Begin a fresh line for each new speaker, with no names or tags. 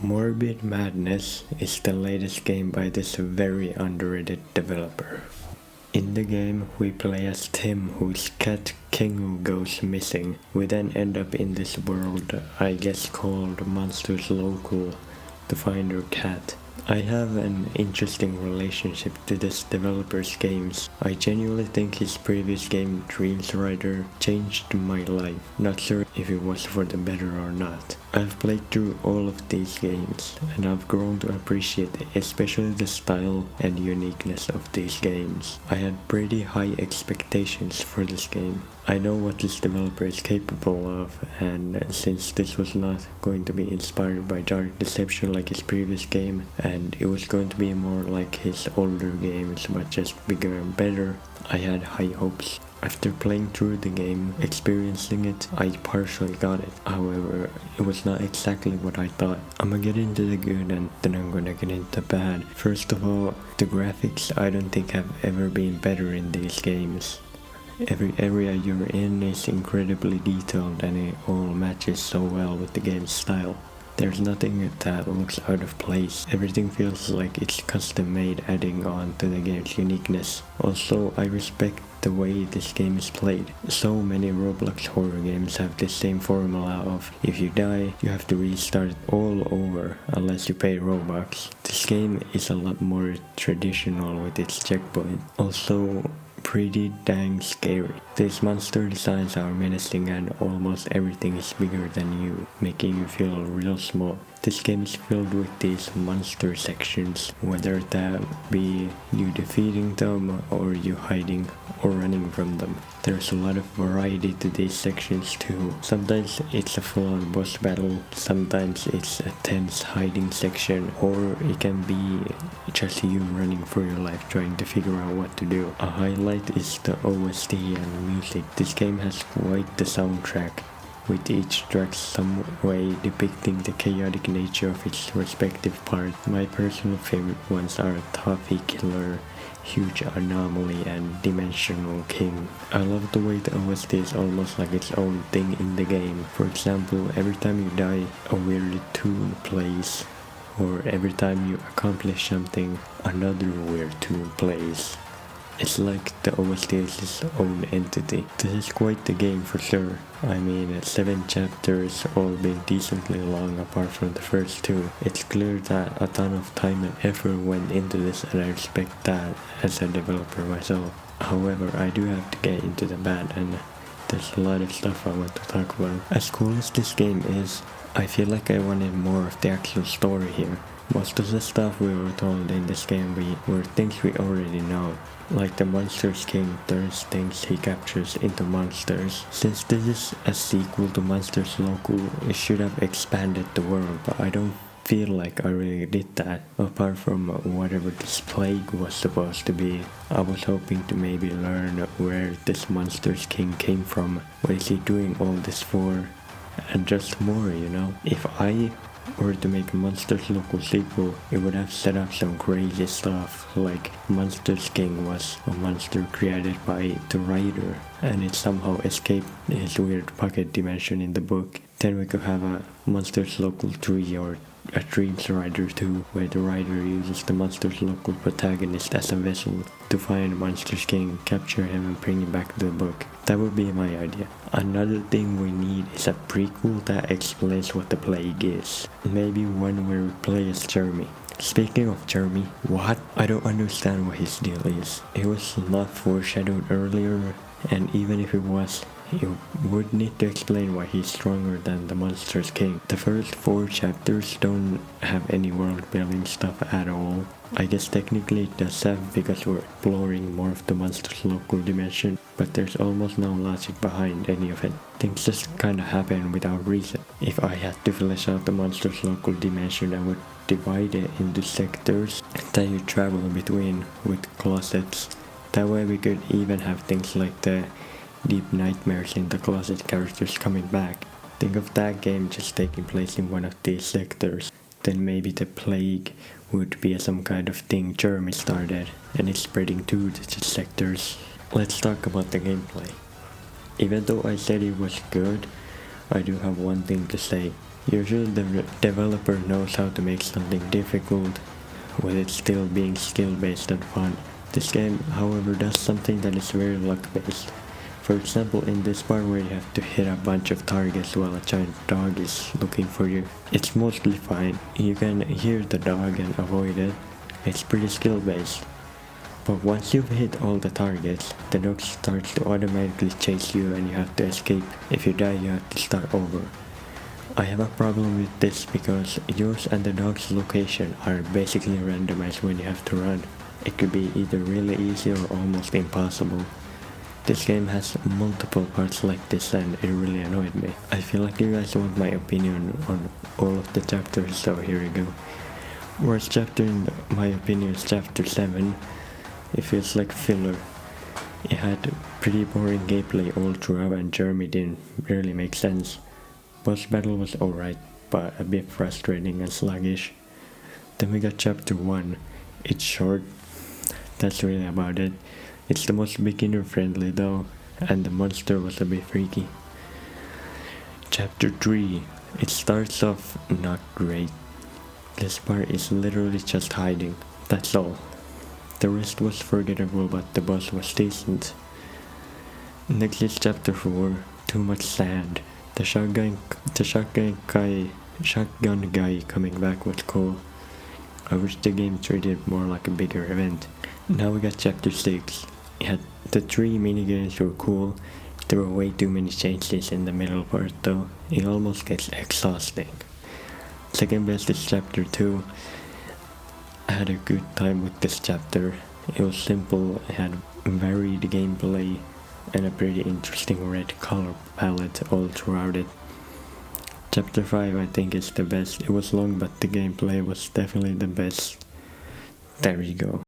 Morbid Madness is the latest game by this very underrated developer. In the game, we play as Tim, whose cat Kingu goes missing. We then end up in this world, I guess called Monsters Local, to find our cat. I have an interesting relationship to this developer's games. I genuinely think his previous game, Dreams Rider, changed my life. Not sure if it was for the better or not. I've played through all of these games, and I've grown to appreciate especially the style and uniqueness of these games. I had pretty high expectations for this game. I know what this developer is capable of, and since this was not going to be inspired by Dark Deception like his previous game, and it was going to be more like his older games but just bigger and better, I had high hopes. After playing through the game, experiencing it, I partially got it. However, it was not exactly what I thought. I'ma get into the good and then I'm gonna get into the bad. First of all, the graphics I don't think have ever been better in these games. Every area you're in is incredibly detailed and it all matches so well with the game's style. There's nothing that looks out of place. Everything feels like it's custom made, adding on to the game's uniqueness. Also, I respect the way this game is played. So many Roblox horror games have the same formula of if you die, you have to restart all over unless you pay Robux. This game is a lot more traditional with its checkpoint. Also, pretty dang scary. These monster designs are menacing and almost everything is bigger than you, making you feel real small. This game is filled with these monster sections, whether that be you defeating them or you hiding or running from them. There's a lot of variety to these sections too. Sometimes it's a full-on boss battle, sometimes it's a tense hiding section, or it can be just you running for your life trying to figure out what to do. A highlight is the OST and music. This game has quite the soundtrack, with each track some way depicting the chaotic nature of its respective part. My personal favorite ones are Toffee Killer, Huge Anomaly, and Dimensional King. I love the way the OST is almost like its own thing in the game. For example, every time you die, a weird tune plays, or every time you accomplish something, another weird tune plays. It's like the OST is its own entity. This is quite the game for sure. I mean, 7 chapters, all being decently long apart from the first 2. It's clear that a ton of time and effort went into this, and I respect that as a developer myself. However, I do have to get into the bad, and there's a lot of stuff I want to talk about. As cool as this game is, I feel like I wanted more of the actual story here. Most of the stuff we were told in this game were things we already know. Like the Monsters King turns things he captures into monsters. Since this is a sequel to Monsters Local, it should have expanded the world, but I don't feel like I really did that. Apart from whatever this plague was supposed to be, I was hoping to maybe learn where this Monsters King came from. What is he doing all this for? And just more, you know? If I were to make a Monsters Local sequel, it would have set up some crazy stuff, like Monsters King was a monster created by the writer, and it somehow escaped his weird pocket dimension in the book. Then we could have a Monsters Local 3 or a Dreams Rider 2, where the writer uses the Monsters Local protagonist as a vessel to find Monsters King, capture him and bring him back to the book. That would be my idea. Another thing we need is a prequel that explains what the plague is. Maybe one where we play as Jeremy. Speaking of Jeremy, what? I don't understand what his deal is. It was not foreshadowed earlier, and even if it was, you would need to explain why he's stronger than the Monsters King. The first 4 chapters don't have any world building stuff at all. I guess technically it does have, because we're exploring more of the Monsters Local dimension, but there's almost no logic behind any of it. Things just kinda happen without reason. If I had to flesh out the Monsters Local dimension, I would divide it into sectors that you travel between with closets. That way we could even have things like the deep nightmares in the closet characters coming back. Think of that game just taking place in one of these sectors. Then maybe the plague would be some kind of thing Jeremy started, and it's spreading to the sectors. Let's talk about the gameplay. Even though I said it was good, I do have one thing to say. Usually the developer knows how to make something difficult with it still being skill based and fun. This game, however, does something that is very luck based. For example, in this part where you have to hit a bunch of targets while a giant dog is looking for you, it's mostly fine. You can hear the dog and avoid it. It's pretty skill based. But once you've hit all the targets, the dog starts to automatically chase you and you have to escape. If you die, you have to start over. I have a problem with this because yours and the dog's location are basically randomized when you have to run. It could be either really easy or almost impossible. This game has multiple parts like this and it really annoyed me. I feel like you guys want my opinion on all of the chapters, so here we go. Worst chapter in my opinion is chapter 7. It feels like filler. It had pretty boring gameplay all throughout and Jeremy didn't really make sense. Boss battle was alright, but a bit frustrating and sluggish. Then we got chapter 1. It's short. That's really about it. It's the most beginner friendly though, and the monster was a bit freaky. Chapter 3. It starts off not great. This part is literally just hiding. That's all. The rest was forgettable, but the boss was decent. Next is chapter 4. Too much sand. The shotgun guy coming back was cool. I wish the game treated it more like a bigger event. Now we got chapter 6. It had the 3 minigames were cool. There were way too many changes in the middle part though. It almost gets exhausting. Second best is chapter 2. I had a good time with this chapter. It was simple, it had varied gameplay and a pretty interesting red color palette all throughout it. Chapter 5 I think is the best. It was long but the gameplay was definitely the best. There you go.